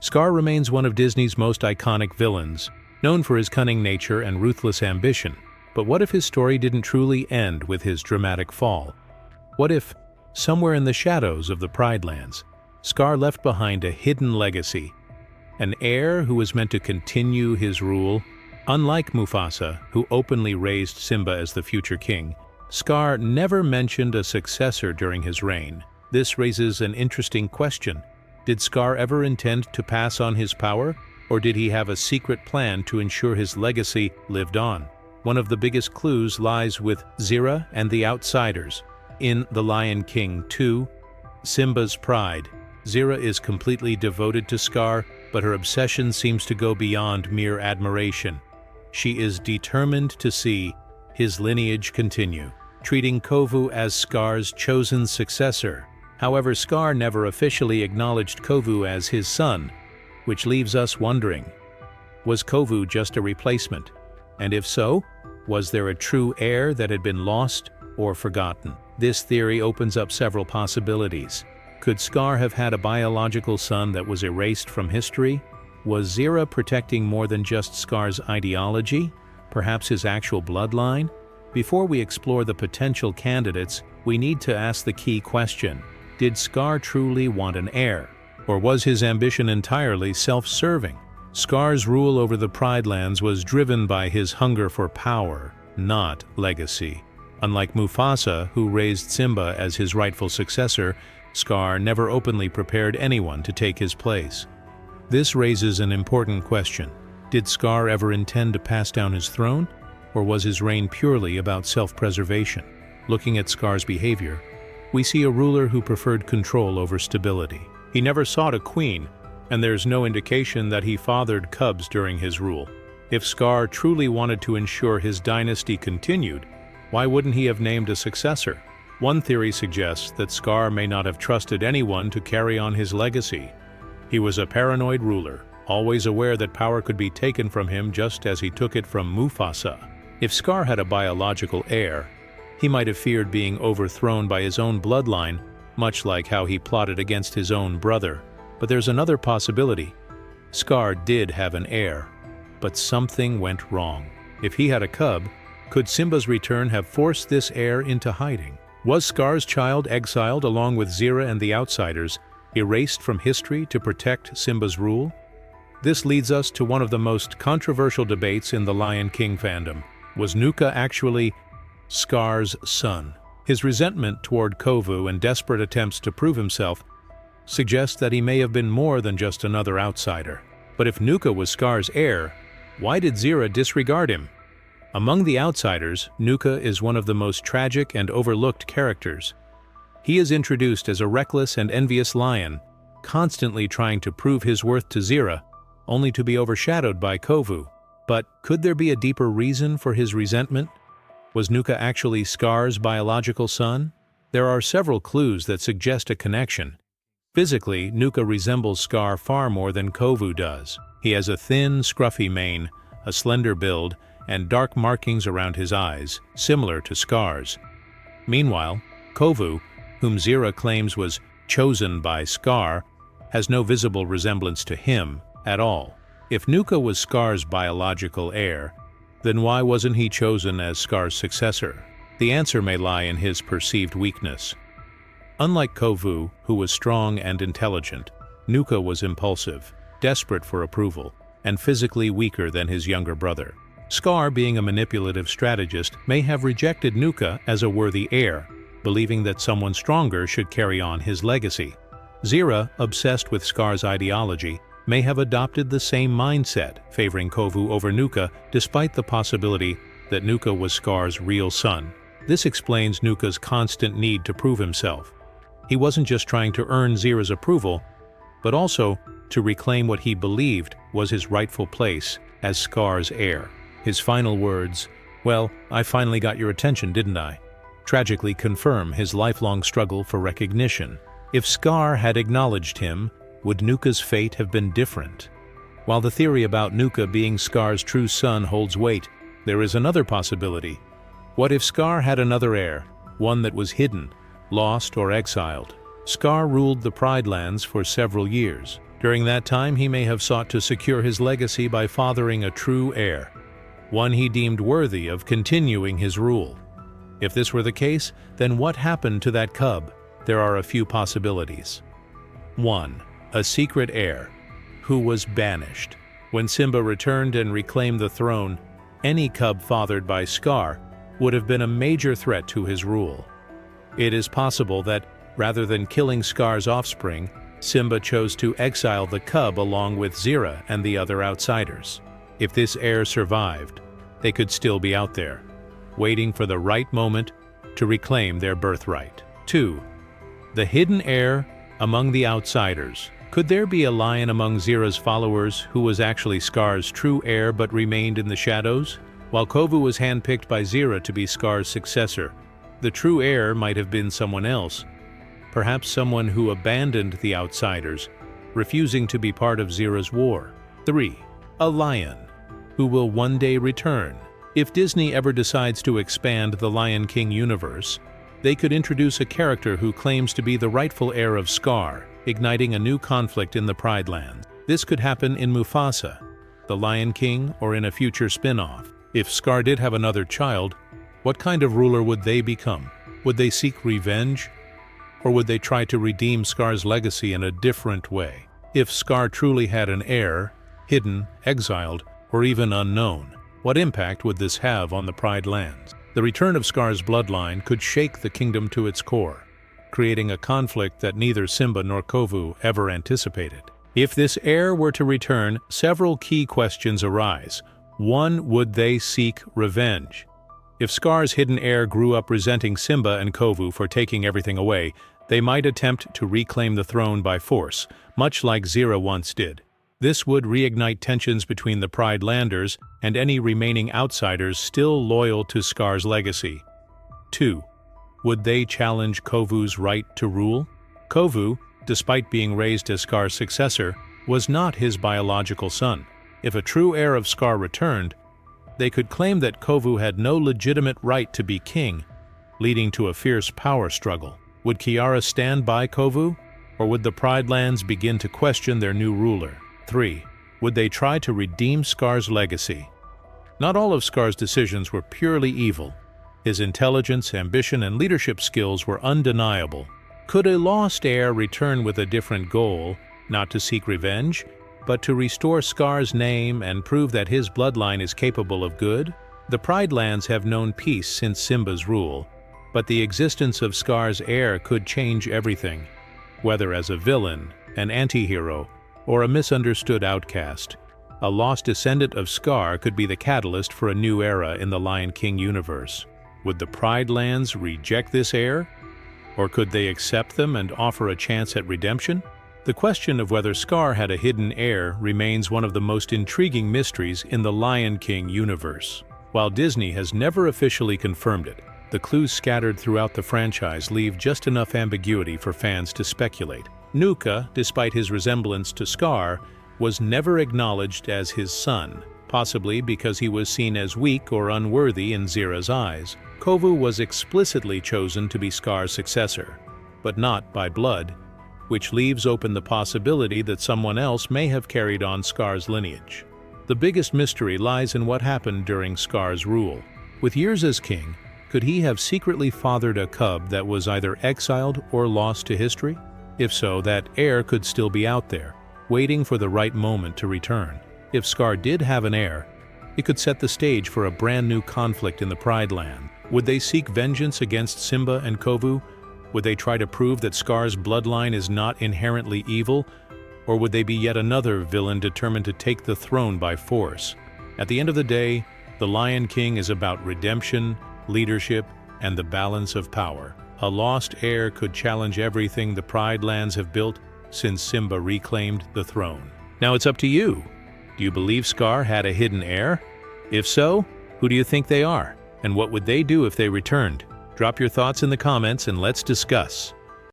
Scar remains one of Disney's most iconic villains, known for his cunning nature and ruthless ambition. But what if his story didn't truly end with his dramatic fall? What if, somewhere in the shadows of the Pride Lands, Scar left behind a hidden legacy, an heir who was meant to continue his rule? Unlike Mufasa, who openly raised Simba as the future king, Scar never mentioned a successor during his reign. This raises an interesting question. Did Scar ever intend to pass on his power, or did he have a secret plan to ensure his legacy lived on? One of the biggest clues lies with Zira and the Outsiders. In The Lion King 2, Simba's Pride, Zira is completely devoted to Scar, but her obsession seems to go beyond mere admiration. She is determined to see his lineage continue, treating Kovu as Scar's chosen successor. However, Scar never officially acknowledged Kovu as his son, which leaves us wondering, was Kovu just a replacement? And if so, was there a true heir that had been lost or forgotten? This theory opens up several possibilities. Could Scar have had a biological son that was erased from history? Was Zira protecting more than just Scar's ideology, perhaps his actual bloodline? Before we explore the potential candidates, we need to ask the key question. Did Scar truly want an heir? Or was his ambition entirely self-serving? Scar's rule over the Pride Lands was driven by his hunger for power, not legacy. Unlike Mufasa, who raised Simba as his rightful successor, Scar never openly prepared anyone to take his place. This raises an important question. Did Scar ever intend to pass down his throne, or was his reign purely about self-preservation? Looking at Scar's behavior, we see a ruler who preferred control over stability. He never sought a queen, and there's no indication that he fathered cubs during his rule. If Scar truly wanted to ensure his dynasty continued, why wouldn't he have named a successor? One theory suggests that Scar may not have trusted anyone to carry on his legacy. He was a paranoid ruler, always aware that power could be taken from him just as he took it from Mufasa. If Scar had a biological heir, he might have feared being overthrown by his own bloodline, much like how he plotted against his own brother. But there's another possibility. Scar did have an heir, but something went wrong. If he had a cub, could Simba's return have forced this heir into hiding? Was Scar's child exiled along with Zira and the Outsiders, erased from history to protect Simba's rule? This leads us to one of the most controversial debates in the Lion King fandom. Was Nuka actually Scar's son? His resentment toward Kovu and desperate attempts to prove himself suggest that he may have been more than just another outsider. But if Nuka was Scar's heir, why did Zira disregard him? Among the Outsiders, Nuka is one of the most tragic and overlooked characters. He is introduced as a reckless and envious lion, constantly trying to prove his worth to Zira, only to be overshadowed by Kovu. But could there be a deeper reason for his resentment? Was Nuka actually Scar's biological son? There are several clues that suggest a connection. Physically, Nuka resembles Scar far more than Kovu does. He has a thin, scruffy mane, a slender build, and dark markings around his eyes, similar to Scar's. Meanwhile, Kovu, whom Zira claims was chosen by Scar, has no visible resemblance to him at all. If Nuka was Scar's biological heir, then why wasn't he chosen as Scar's successor? The answer may lie in his perceived weakness. Unlike Kovu, who was strong and intelligent, Nuka was impulsive, desperate for approval, and physically weaker than his younger brother. Scar, being a manipulative strategist, may have rejected Nuka as a worthy heir, believing that someone stronger should carry on his legacy. Zira, obsessed with Scar's ideology, may have adopted the same mindset, favoring Kovu over Nuka, despite the possibility that Nuka was Scar's real son. This explains Nuka's constant need to prove himself. He wasn't just trying to earn Zira's approval, but also to reclaim what he believed was his rightful place as Scar's heir. His final words, "Well, I finally got your attention, didn't I?" tragically confirm his lifelong struggle for recognition. If Scar had acknowledged him, would Nuka's fate have been different? While the theory about Nuka being Scar's true son holds weight, there is another possibility. What if Scar had another heir, one that was hidden, lost, or exiled? Scar ruled the Pride Lands for several years. During that time, he may have sought to secure his legacy by fathering a true heir, one he deemed worthy of continuing his rule. If this were the case, then what happened to that cub? There are a few possibilities. 1. A secret heir, who was banished. When Simba returned and reclaimed the throne, any cub fathered by Scar would have been a major threat to his rule. It is possible that, rather than killing Scar's offspring, Simba chose to exile the cub along with Zira and the other outsiders. If this heir survived, they could still be out there, waiting for the right moment to reclaim their birthright. 2. The hidden heir among the outsiders. Could there be a lion among Zira's followers who was actually Scar's true heir but remained in the shadows? While Kovu was handpicked by Zira to be Scar's successor, the true heir might have been someone else, perhaps someone who abandoned the outsiders, refusing to be part of Zira's war. 3. A lion, who will one day return. If Disney ever decides to expand the Lion King universe, they could introduce a character who claims to be the rightful heir of Scar, igniting a new conflict in the Pride Lands. This could happen in Mufasa, the Lion King, or in a future spin-off. If Scar did have another child, what kind of ruler would they become? Would they seek revenge? Or would they try to redeem Scar's legacy in a different way? If Scar truly had an heir, hidden, exiled, or even unknown, what impact would this have on the Pride Lands? The return of Scar's bloodline could shake the kingdom to its core, creating a conflict that neither Simba nor Kovu ever anticipated. If this heir were to return, several key questions arise. 1. Would they seek revenge? If Scar's hidden heir grew up resenting Simba and Kovu for taking everything away, they might attempt to reclaim the throne by force, much like Zira once did. This would reignite tensions between the Pride Landers and any remaining outsiders still loyal to Scar's legacy. 2. Would they challenge Kovu's right to rule? Kovu, despite being raised as Scar's successor, was not his biological son. If a true heir of Scar returned, they could claim that Kovu had no legitimate right to be king, leading to a fierce power struggle. Would Kiara stand by Kovu, or would the Pride Lands begin to question their new ruler? 3. Would they try to redeem Scar's legacy? Not all of Scar's decisions were purely evil. His intelligence, ambition, and leadership skills were undeniable. Could a lost heir return with a different goal, not to seek revenge, but to restore Scar's name and prove that his bloodline is capable of good? The Pride Lands have known peace since Simba's rule, but the existence of Scar's heir could change everything, whether as a villain, an anti-hero, or a misunderstood outcast. A lost descendant of Scar could be the catalyst for a new era in the Lion King universe. Would the Pride Lands reject this heir? Or could they accept them and offer a chance at redemption? The question of whether Scar had a hidden heir remains one of the most intriguing mysteries in the Lion King universe. While Disney has never officially confirmed it, the clues scattered throughout the franchise leave just enough ambiguity for fans to speculate. Nuka, despite his resemblance to Scar, was never acknowledged as his son, possibly because he was seen as weak or unworthy in Zira's eyes. Kovu was explicitly chosen to be Scar's successor, but not by blood, which leaves open the possibility that someone else may have carried on Scar's lineage. The biggest mystery lies in what happened during Scar's rule. With years as king, could he have secretly fathered a cub that was either exiled or lost to history? If so, that heir could still be out there, waiting for the right moment to return. If Scar did have an heir, it could set the stage for a brand new conflict in the Pride Land. Would they seek vengeance against Simba and Kovu? Would they try to prove that Scar's bloodline is not inherently evil? Or would they be yet another villain determined to take the throne by force? At the end of the day, The Lion King is about redemption, leadership, and the balance of power. A lost heir could challenge everything the Pride Lands have built since Simba reclaimed the throne. Now it's up to you. Do you believe Scar had a hidden heir? If so, who do you think they are? And what would they do if they returned? Drop your thoughts in the comments and let's discuss.